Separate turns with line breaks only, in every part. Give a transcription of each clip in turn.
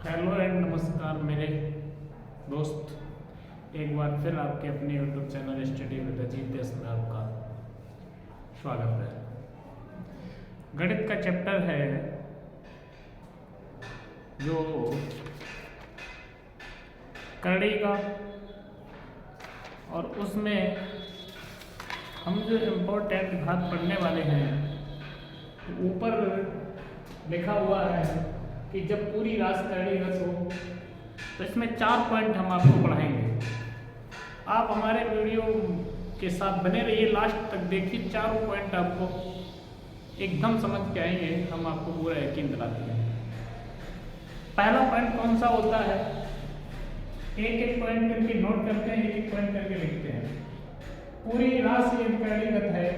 Hello and नमस्कार मेरे दोस्त। एक बार फिर आपके अपने YouTube channel study with Ajit देश में आपका स्वागत है। गणित का चैप्टर है जो करड़ी का, और उसमें हम जो इम्पोर्टेंट घात पढ़ने वाले हैं, ऊपर लिखा हुआ है कि जब पूरी राशि करड़ीगत हो तो इसमें 4 पॉइंट हम आपको पढ़ाएंगे। आप हमारे वीडियो के साथ बने रहिए, लास्ट तक देखिए। 4 पॉइंट आपको एकदम समझ के आएंगे, हम आपको पूरा यकीन दिलाते हैं। पहला पॉइंट कौन सा होता है, एक एक पॉइंट करके नोट करते हैं, एक एक पॉइंट करके लिखते हैं। पूरी राशि यदि करड़ीगत है,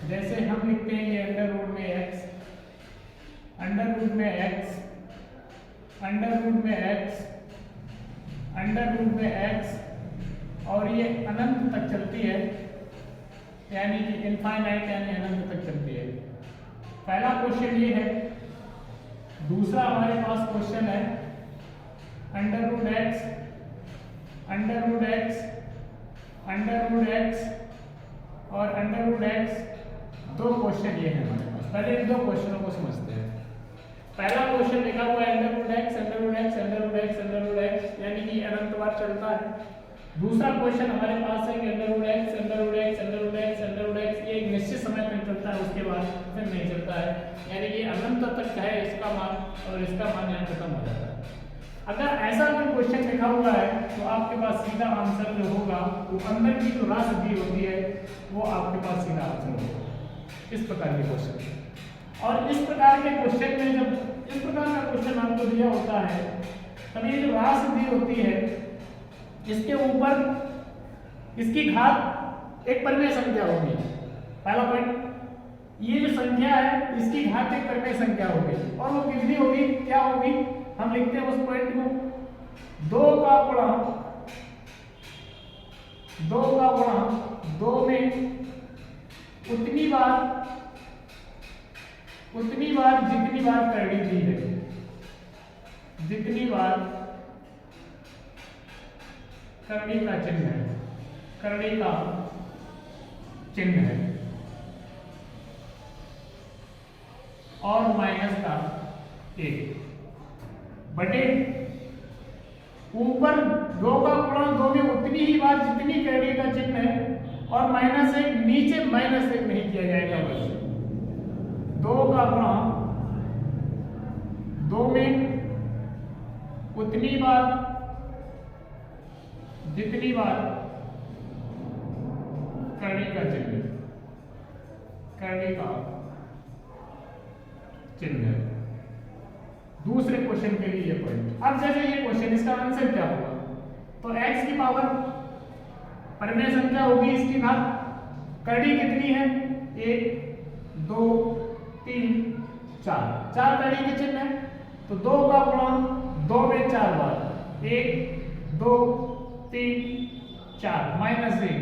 जैसे हम लिखते हैं ये अंडर रूट में x, अंडर रूट में x, अंडर रूट में x, अंडर रूट में x, और ये अनंत तक चलती है, यानी कि इनफाइनाइट यानी अनंत तक चलती है। पहला क्वेश्चन ये है। दूसरा हमारे पास क्वेश्चन है under root x, under root x, under root x और अंडर रूट x। 2 क्वेश्चन ये है हमारे पास। पहले इन 2 क्वेश्चनों को समझते हैं। पहला क्वेश्चन लिखा हुआ है under root x, under root x, under root x, under root x, यानी कि अनंत बार चलता है। दूसरा क्वेश्चन हमारे पास है कि under root x, under root x, under root x, under root x, ये एक निश्चित समय तक चलता है, उसके बाद फिर नहीं चलता है, यानी कि अनंत तक है इसका मान, और इसका मान यहाँ खत्म हो जाता है। अगर ऐसा कोई क्वेश्चन लिखा हुआ है तो आपके पास सीधा आंसर जो होगा वो अंदर की जो राशि दी होती है वो आपके पास सीधा आंसर होगा। इस प्रकार के क्वेश्चन, और इस प्रकार के क्वेश्चन में जब इस प्रकार का क्वेश्चन आपको दिया होता है, तब ये जो राशि दी होती है इसके ऊपर इसकी घात एक परिमेय संख्या होगी। पहला पॉइंट, ये जो संख्या है इसकी घात एक परिमेय संख्या होगी, और वो कितनी होगी, क्या होगी, हम लिखते हैं उस पॉइंट को 2 का गुणा 2 में उतनी बार जितनी बार करड़ी दी है, जितनी बार करड़ी का चिन्ह है, करड़ी का चिन्ह है, और माइनस का 1 बटे ऊपर 2 का गुणा 2 में उतनी ही बार जितनी करड़ी का चिन्ह है, और -1 नीचे -1 नहीं किया जाएगा, बस 2 का गुणा 2 में उतनी बार जितनी बार करड़ी का चिन्ह, करड़ी का चिन्ह है। दूसरे क्वेश्चन के लिए ये पॉइंट। अब जैसे ये क्वेश्चन, इसका आंसर क्या होगा, तो x की पावर परिमेय संख्या होगी, इसकी घात करड़ी कितनी है, 1 2 3 4 करड़ी के चिन्ह है, तो 2 का गुणा 2 में 4 बार, 1 2 3 4 -1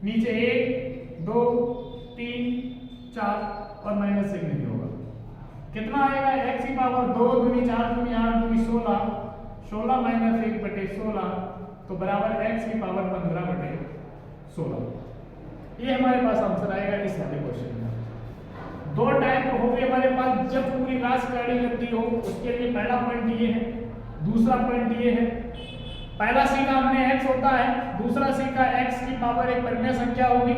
नीचे 1 2 3 4 और -1 नहीं होगा। कितना आएगा, x की पावर 2 दूनी 4 दूनी 8 दूनी 16, 16 - 1 बटे 16, तो बराबर x की पावर 15 बटे 16। ये हमारे पास आंसर आएगा इस वाले क्वेश्चन में। 2 टाइप हो गए हमारे पास जब पूरी राशि करड़ीगत दी हो, उसके लिए पहला पॉइंट ये है, दूसरा पॉइंट ये है। पहला सीखा हमने x होता है, दूसरा सीखा x की पावर एक परिमेय संख्या होगी,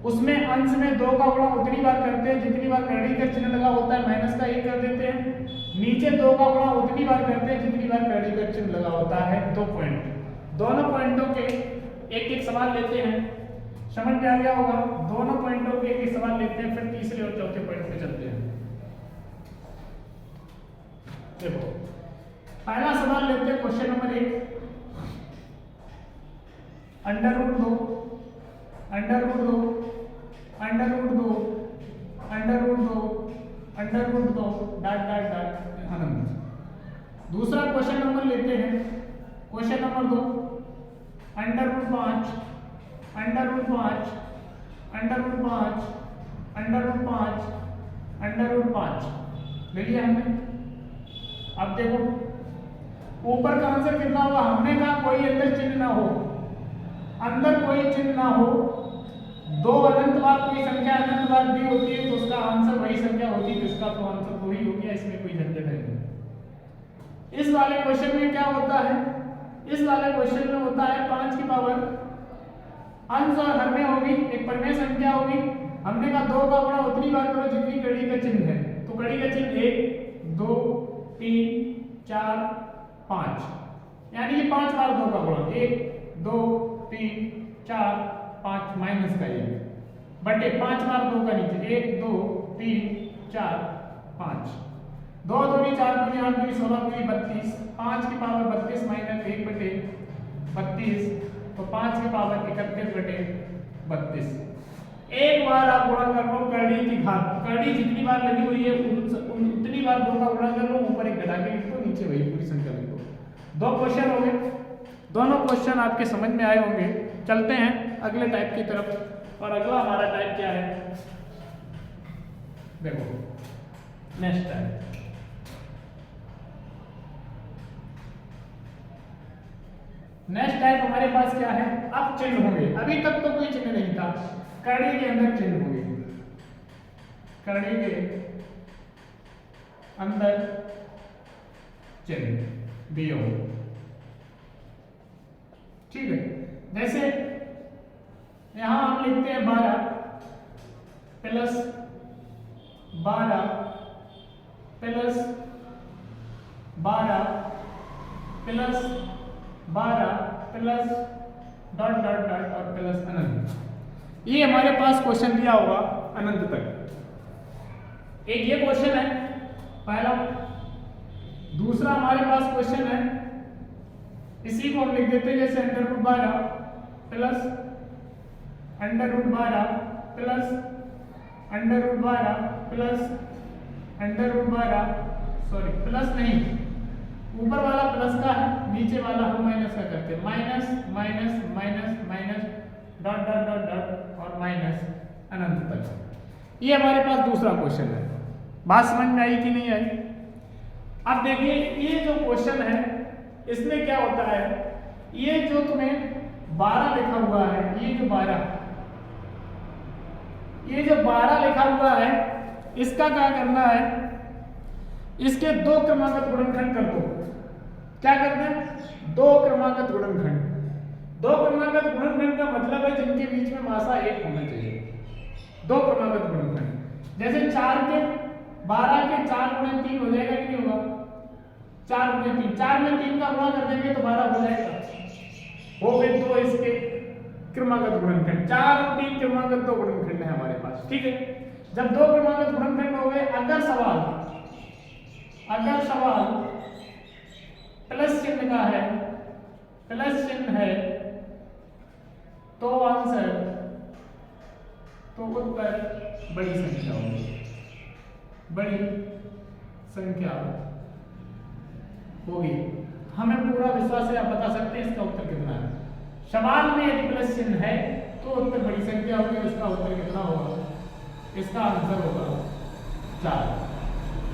उसमें अंश में 2 का गुणा उतनी बार करते हैं जितनी बार करड़ी का चिन्ह लगा होता है, माइनस का 1 कर देते हैं, नीचे 2 का गुणा उतनी बार करते हैं जितनी बार करड़ी का चिन्ह लगा होता है। 2 पॉइंट, दोनों पॉइंटों के एक एक सवाल लेते हैं, समझ में आ गया होगा। दोनों पॉइंटों के एक एक सवाल लेते हैं, फिर तीसरे और चौथे पॉइंट पे चलते हैं। देखो पहला सवाल लेते हैं, question number 1, under root 2, under root 2, under root 2, under root 2, under root 2 dot dot dot अनंत। दूसरा क्वेश्चन नंबर लेते हैं, question number 2, under root 5, under root 5, under root 5, under root 5, under root 5 ले लिया हमने। अब देखो ऊपर का आंसर कितना होगा? हमने कहा कोई अंदर चिन्ह ना हो, अंदर कोई चिन्ह ना हो, दो अनंत बार कोई संख्या अनंत बार दी होती है तो उसका आंसर वही संख्या होती है, जिसका तो आंसर वही हो गया, इसमें कोई झंझट नहीं। इस वाले क्वेश्चन में क्या होता है? इस वाले क्वेश्चन में होता है 5 की पावर अंश और हर में होगी, एक परिमेय संख्या होगी। हमने कहा 2 का गुणा उतनी बार करो जितनी कड़ी का चिन्ह है, तो कड़ी का चिन्ह 1 2 3 4 5, यानी ये 5 बार 2 का गुणा, 1 2 3 4 5 माइनस का 1 बटे 5 बार 2 का नीचे 1 2 3 4 5, 2 दूनी 4 दूनी 8 दूनी 16 दूनी 32, 5 की पावर 32 माइनस 1 बटे 32, तो 5 की पावर 31 बटे 32। एक बार आप गुणा कर लो कड़ी की घात, कड़ी जितनी बार लगी हुई है उतनी बार 2 का गुणा कर लो, ऊपर एक घटा के लिख दो, नीचे वही पूरी संख्या लिख दो। 2 क्वेश्चन हो गए, दोनों क्वेश्चन आपके समझ में आए होंगे। चलते हैं अगले टाइप की तरफ, और अगला हमारा टाइप क्या है? देखो नेक्स्ट टाइप, नेक्स्ट टाइप हमारे पास क्या है? अब चिन्ह होंगे, अभी तक तो कोई चिन्ह नहीं था, कड़ी के अंदर चिन्ह होंगे, कड़ी के अंदर चिन्ह दिए होंगे, ठीक है। जैसे यहां हम लिखते हैं 12 plus 12 plus 12 plus 12 plus dot dot dot और प्लस अनंत। ये हमारे पास क्वेश्चन दिया होगा अनंत तक। एक ये क्वेश्चन है पहला, दूसरा हमारे पास क्वेश्चन है, इसी को हम लिख देते हैं जैसे √12 plus √12 plus √12 plus √12, sorry plus नहीं, ऊपर वाला प्लस का है, नीचे वाला हम माइनस का करते हैं, minus minus minus minus dot dot dot dot और माइनस अनंत तक। ये हमारे पास दूसरा क्वेश्चन है। बात समझ में आई कि नहीं आई? अब देखिए ये जो क्वेश्चन है इसमें क्या होता है, ये जो तुम्हें 12 लिखा हुआ है, ये जो 12 लिखा हुआ है, इसका क्या करना है? इसके 2 क्रमागत गुणनखंड कर दो। क्या करते हैं? 2 क्रमागत गुणनखंड। 2 क्रमागत गुणनखंड का मतलब है जिनके बीच में मासा 1 होना चाहिए। 2 क्रमागत गुणनखंड, जैसे 4 के 12 के 4 गुणे 3 हो जाएगा कि नहीं होगा? 4 गुणे 3, 4 में 3 का गुणा कर देंगे तो 12 हो जाएगा। हो गए 2 इसके क्रमागत गुणनखंड, 4 और 3 क्रमागत 2 गुणनखंड है हमारे पास, ठीक है। जब 2 क्रमागत गुणनखंड हो गए, अगर सवाल प्लस चिन्ह का है, प्लस चिन्ह है, तो आंसर, तो उत्तर बड़ी संख्या होगी, बड़ी संख्या होगी। हमें पूरा विश्वास है, आप बता सकते हैं इसका उत्तर कितना है। सवाल में यदि प्लस चिन्ह है तो उत्तर बड़ी संख्या होगी, इसका उत्तर कितना होगा? इसका आंसर होगा 4।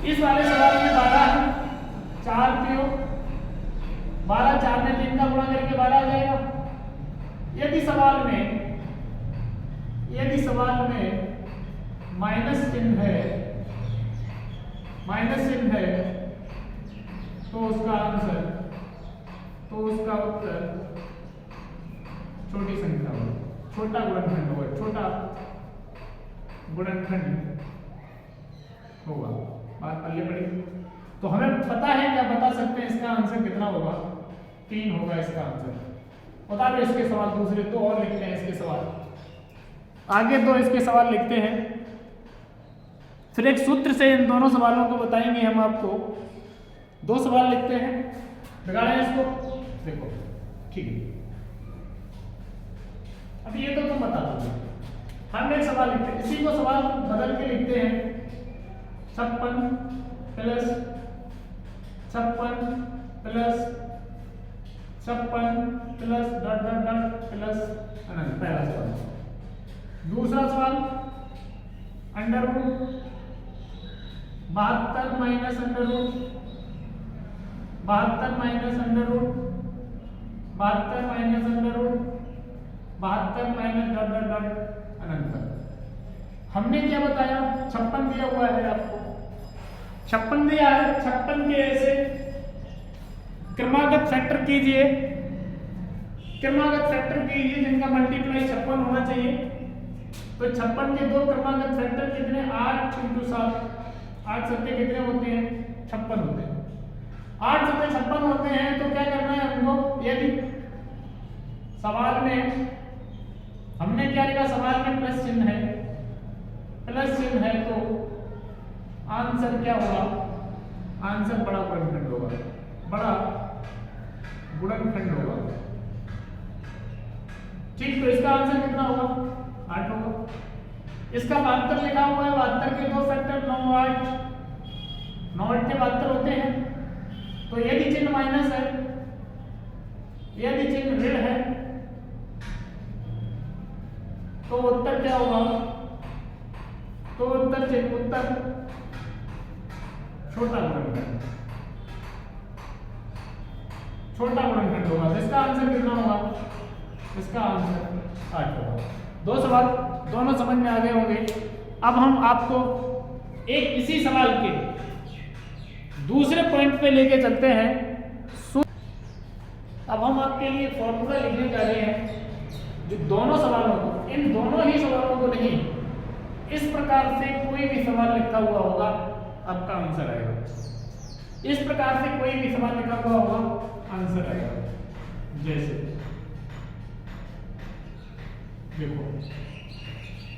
इस वाले सवाल में 12 है, 4 क्यों? 12 4 में 3 का गुणा करके 12 आ जाएगा। यदि सवाल में माइनस चिन्ह है तो उसका उत्तर छोटी संख्या होगी, छोटा गुणनखंड होगा, छोटा गुणनखंड होगा। बात पल्ले पड़ी। तो हमें पता है, क्या बता सकते हैं इसका आंसर कितना होगा? 3 होगा इसका आंसर। बता दो इसके सवाल, दूसरे 2 और लिखते हैं इसके सवाल, आगे 2 इसके सवाल लिखते हैं, फिर एक सूत्र से इन दोनों सवालों को बताएंगे हम आपको। 2 सवाल लिखते हैं, बिगाड़े इसको, देखो ठीक है। अब ये तो तुम बता दोगे, हम एक सवाल लिखते हैं, इसी को सवाल बदल के लिखते हैं, 56 plus 56 plus 56 plus dot dot dot plus अनंत, पहला सवाल। दूसरा सवाल √72 minus √, 72 minus under root 72 minus under root 72 minus dot dot dot अनंत तक। हमने क्या बताया, 56 दिया हुआ है आपको, 56 दिया है, 56 के ऐसे क्रमागत फैक्टर कीजिए, क्रमागत फैक्टर कीजिए जिनका मल्टीप्लाई 56 होना चाहिए। तो 56 के दो क्रमागत फैक्टर कितने, 8 × 7, 8 सत्ते कितने होते हैं, 56 होते हैं। 8 सत्ते 56 होते हैं। तो क्या करना है हमको, यदि सवाल में हमने क्या लिखा, सवाल में प्लस चिन्ह है, प्लस चिन्ह है, तो आंसर क्या होगा, आंसर बड़ा गुणनखंड होगा, बड़ा गुणनखंड होगा। ठीक, तो इसका आंसर कितना होगा, 8 होगा। इसका 72 लिखा हुआ है, 72 के दो फैक्टर 9 8, 9 8 के 72 होते हैं। तो यदि चिन्ह माइनस है, यदि चिन्ह ऋण है, तो उत्तर क्या होगा, तो उत्तर छोटा गुणनखंड, छोटा गुणनखंड होगा। इसका आंसर कितना होगा, इसका आंसर 8 होगा। दो सवाल दोनों समझ में आ गए होंगे। अब हम आपको एक इसी सवाल के दूसरे पॉइंट पे लेके चलते हैं। अब हम आपके लिए फॉर्मूला लिखने जा रहे हैं जो दोनों सवालों को, इन दोनों ही सवालों को नहीं, इस प्रकार से कोई भी सवाल लिखा हुआ होगा आपका आंसर आएगा। इस प्रकार से कोई भी सवाल लिखा हुआ होगा आंसर आएगा। जैसे देखो,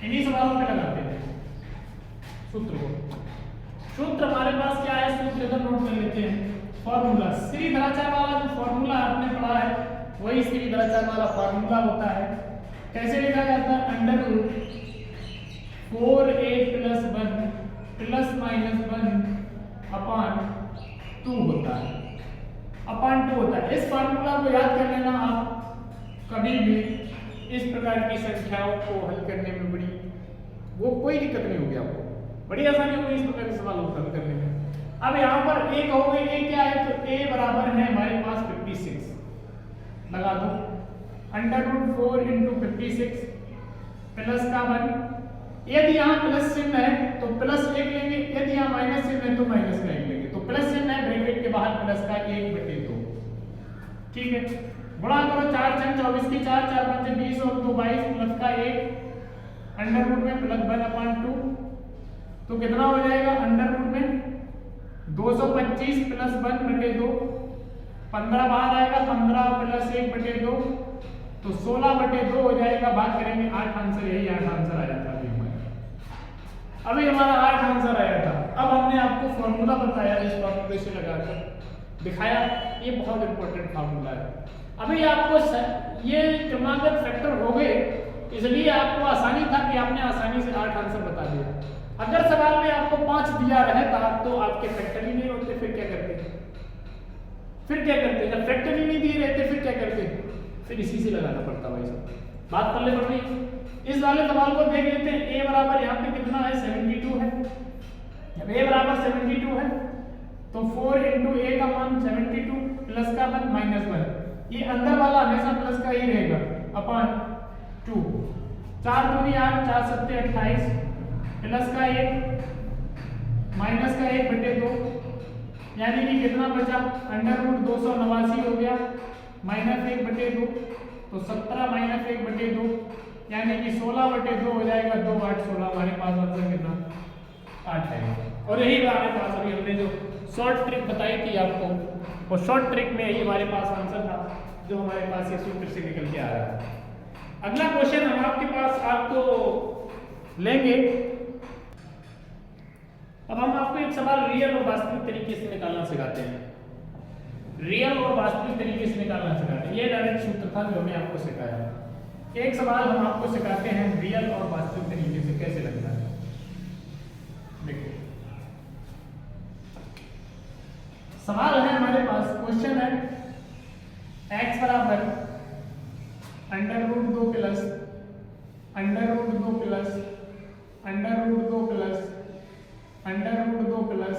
इन्हीं सवालों पे लगाते हैं सूत्र को। सूत्र हमारे पास क्या है, सूत्र इधर नोट कर लेते हैं। फॉर्मूला, श्रीधराचार्य वाला जो फॉर्मूला आपने पढ़ा है वही श्रीधराचार्य वाला फॉर्मूला होता है। कैसे लिखा जाता है, अंडर रूट 4a + 1 ± 1 अपान 2 होता है, अपान 2 होता है। इस फॉर्मूला को याद कर लेना आप कभी भी इस प्रकार की संख्याओं को हल करने में कोई दिक्कत नहीं होगी, आपको बड़ी आसानी होगी इस प्रकार के सवाल को हल करने में। अब यहाँ पर एक हो गई, a क्या है, तो a बराबर है हमारे पास 56, लगा दो, अंडर रूट 4 × 56 प्लस का 1। यदि यहाँ प्लस चिन्ह है तो प्लस 1 लेंगे, यदि यहाँ माइनस चिन्ह है तो माइनस का 1 लेंगे। तो प्लस चिन्ह है, ब्रैकेट के बाहर प्लस का 1/2, ठीक है। गुणा करो, 4 × 6 24 की 4, 4 × 5 20 और 2 22 प्लस का 1 अंडर रूट में प्लस 1/2। तो कितना हो जाएगा, अंडर रूट में 225 प्लस 1/2, 15 बाहर आएगा, 15 प्लस 1/2 तो 16/2 हो जाएगा। भाग करेंगे 8, आंसर यही 8 आंसर आ जाता है अभी हमारा 8 आंसर आया था। अब हमने आपको फॉर्मूला बताया, इस फॉर्मूले से लगाकर दिखाया, ये बहुत इंपॉर्टेंट फॉर्मूला है। अभी आपको ये क्रमागत फैक्टर हो गए, इसलिए आपको आसानी था कि आपने आसानी से 8 आंसर बता दिया। अगर सवाल में आपको 5 दिया रहता तो आपके फैक्टर ही नहीं होते, फिर क्या करते, जब फैक्टर ही नहीं दिए रहते फिर क्या करते, फिर इसी से लगाना पड़ता भाई साहब, बात कर ले पड़ रही। इस वाले सवाल को देख लेते हैं। a बराबर यहाँ पे कितना है, 72 है। जब a बराबर 72 है तो 4 × a का मान 72 प्लस का 1 माइनस 1, ये अंदर वाला हमेशा प्लस का ही रहेगा, अपान 2। 4 दूनी 8, 4 सत्ते 28 प्लस का 1 माइनस का 1/2, यानी कि कितना बचा, अंडर रूट 289 हो गया माइनस 1/2, तो 17 माइनस 1/2 यानी कि 16/2 हो जाएगा। 2 8 16, हमारे पास आंसर कितना, 8 है। और यही हमारे पास अभी हमने जो शॉर्ट ट्रिक बताई थी आपको, वो शॉर्ट ट्रिक में यही हमारे पास आंसर था जो हमारे पास ये सूत्र से निकल के आ रहा है। अगला क्वेश्चन हम आपके पास आपको लेंगे। अब हम आपको एक सवाल रियल और वास्तविक तरीके से निकालना सिखाते हैं, रियल और वास्तविक तरीके से निकालना सिखाते हैं। ये डायरेक्ट सूत्र था जो हमने आपको सिखाया। एक सवाल हम आपको सिखाते हैं रियल और वास्तविक तरीके से कैसे लगता है। देखो सवाल है हमारे पास, क्वेश्चन है x बराबर under root 2 plus under root 2 plus under root 2 plus under root 2 plus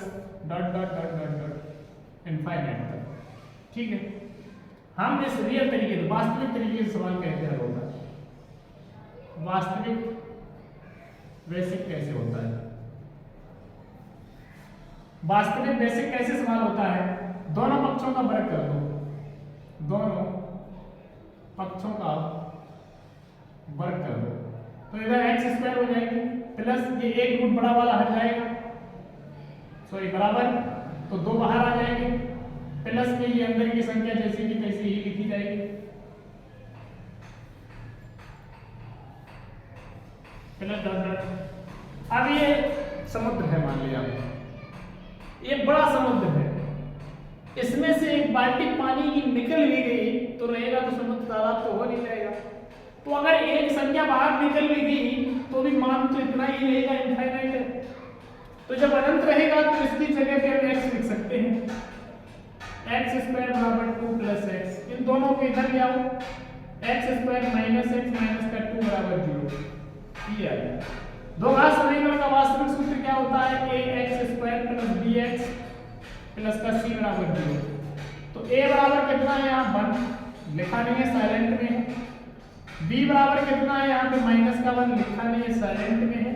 dot dot dot dot dot infinite तक। ठीक है, हम इस रियल तरीके से वास्तविक तरीके से सवाल कैसे हल होता है, वास्तविक बेसिक कैसे होता है, वास्तविक बेसिक कैसे सवाल होता है। दोनों पक्षों का वर्ग कर दो, दोनों पक्षों का वर्ग कर दो, तो इधर एक्स स्क्वायर हो जाएगी प्लस ये एक रूट बड़ा वाला हट जाएगा, सॉरी बराबर, तो दो बाहर आ जाएंगे, प्लस में ये अंदर की संख्या जैसी की तैसी ही लिखी जाएगी, प्लस डॉट डॉट। अब ये समुद्र है, मान लिया ये बड़ा समुद्र है, इसमें से एक बाल्टी पानी की निकल भी गई तो रहेगा तो समुद्र तालाब तो हो नहीं जाएगा। तो अगर एक संख्या बाहर निकल भी गई तो भी मान तो इतना ही रहेगा, इनफाइनाइट है। तो जब अनंत रहेगा तो इसकी जगह पे हम x लिख सकते हैं, एक्स स्क्वायर बराबर 2 प्लस एक्स, इन दोनों को इधर ले आओ, x square minus x minus का 2 बराबर 0, ये आ गया। दो घात समीकरण का वास्तविक सूत्र क्या होता है, ax square plus bx plus का c बराबर 0। तो a बराबर कितना है, यहाँ 1 लिखा नहीं है, साइलेंट में है। b बराबर कितना है, यहाँ पे माइनस का 1 लिखा नहीं है, साइलेंट में है।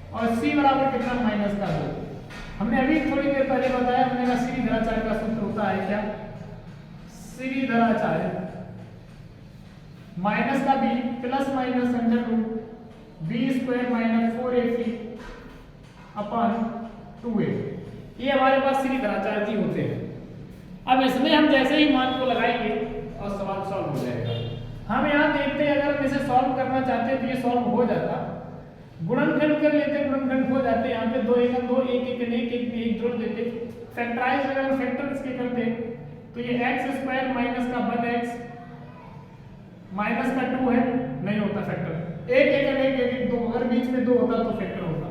और c बराबर कितना, माइनस का 2। हमने अभी थोड़ी देर पहले बताया, हमने कहा श्रीधराचार्य का सूत्र होता है क्या, श्रीधराचार्य माइनस का b plus minus under root B square minus 4ac upon 2a, ये हमारे पास श्रीधराचार्य जी होते हैं। अब इसमें हम जैसे ही मान को लगाएंगे और सवाल सॉल्व हो जाएगा। हम यहाँ देखते हैं, अगर हम इसे सॉल्व करना चाहते हैं तो ये सॉल्व हो जाता, गुणनखंड कर लेते, गुणनखंड हो जाते, यहाँ पे 2 1 2 1 1 1 1 1 जोड़ देते। फैक्टराइज अगर हम फैक्टर्स के करते तो ये एक्स स्क्वायर माइनस का 1x माइनस का 2 है, नहीं होता फैक्टर, एक एक एक एक एक 2, अगर बीच में 2 होता तो फैक्टर होता,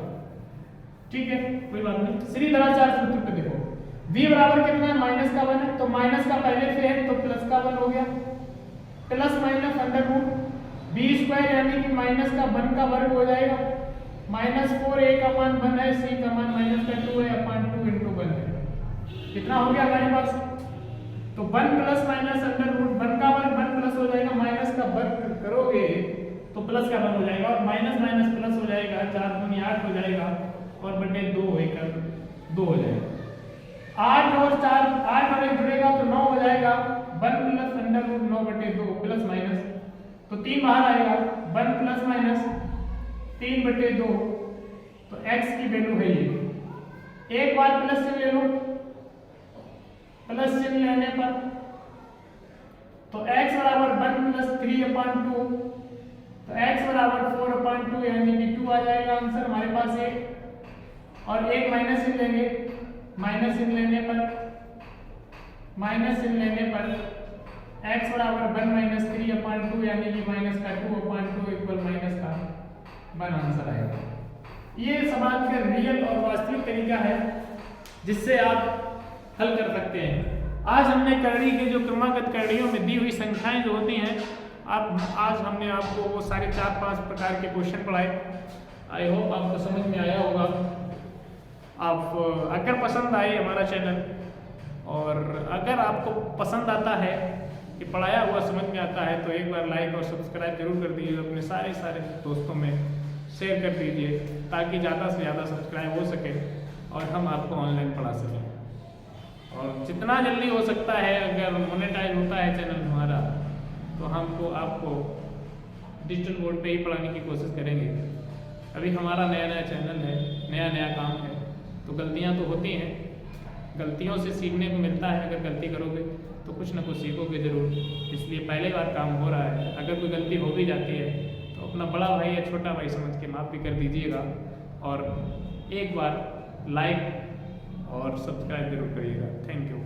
ठीक है कोई बात नहीं। श्रीधराचार्य सूत्र पे देखो, v बराबर कितना है, माइनस का 1 है, तो माइनस का पहले से है तो प्लस का 1 हो गया, plus minus under root B square यानी कि माइनस का 1 का वर्ग हो जाएगा, माइनस 4a का मान 1 है, c का मान माइनस का 2 है अपॉन 2 इंटू 1 है, कितना हो गया हमारे पास, तो 1 प्लस माइनस अंडर रूट 1 का वर्ग 1 प्लस हो जाएगा, माइनस का वर्ग करोगे तो प्लस का 1 हो जाएगा, और माइनस माइनस प्लस हो जाएगा, 4 दूनी 8 हो जाएगा, और बटे 2 1 2 हो जाएगा, 8 और 4 8 और 1 जुड़ेगा तो 9 हो जाएगा, 1 प्लस अंडर रूट 9 बटे 2 प्लस माइनस, तो 3 बाहर आएगा, 1 प्लस माइनस 3 बटे 2, तो x की वैल्यू है ये। एक बार प्लस चिन्ह ले लो, प्लस चिन्ह लेने पर तो x बराबर 1 प्लस 3 अपॉन 2, तो x बराबर 4 अपॉन 2 यानी कि 2 आ जाएगा आंसर हमारे पास एक। और एक माइनस चिन्ह लेंगे, माइनस चिन्ह लेने पर x बराबर 1 माइनस 3 अपॉन 2 यानी कि माइनस का 2 अपॉन 2 इक्वल माइनस का 1 आंसर आएगा। ये सवाल का रियल और वास्तविक तरीका है जिससे आप हल कर सकते हैं। आज हमने करणी के जो क्रमागत करणियों में दी हुई संख्याएं जो होती हैं, आज हमने आपको वो सारे 4-5 प्रकार के क्वेश्चन पढ़ाए। आई होप आपको समझ में आया होगा। आप अगर पसंद आए हमारा चैनल, और अगर आपको पसंद आता है कि पढ़ाया हुआ समझ में आता है, तो एक बार लाइक और सब्सक्राइब जरूर कर दीजिए, अपने सारे दोस्तों में शेयर कर दीजिए ताकि ज़्यादा से ज़्यादा सब्सक्राइब हो सके और हम आपको ऑनलाइन पढ़ा सकें। और जितना जल्दी हो सकता है, अगर मोनेटाइज होता है चैनल हमारा, तो हमको आपको डिजिटल बोर्ड पे ही पढ़ाने की कोशिश करेंगे। अभी हमारा नया चैनल है, नया काम है, तो गलतियां तो होती हैं, गलतियों से सीखने को मिलता है। अगर गलती करोगे तो कुछ ना कुछ सीखोगे ज़रूर, इसलिए पहले बार काम हो रहा है। अगर कोई गलती हो भी जाती है तो अपना बड़ा भाई या छोटा भाई समझ के माफ़ भी कर दीजिएगा, और एक बार लाइक और सब्सक्राइब जरूर करिएगा। Thank you.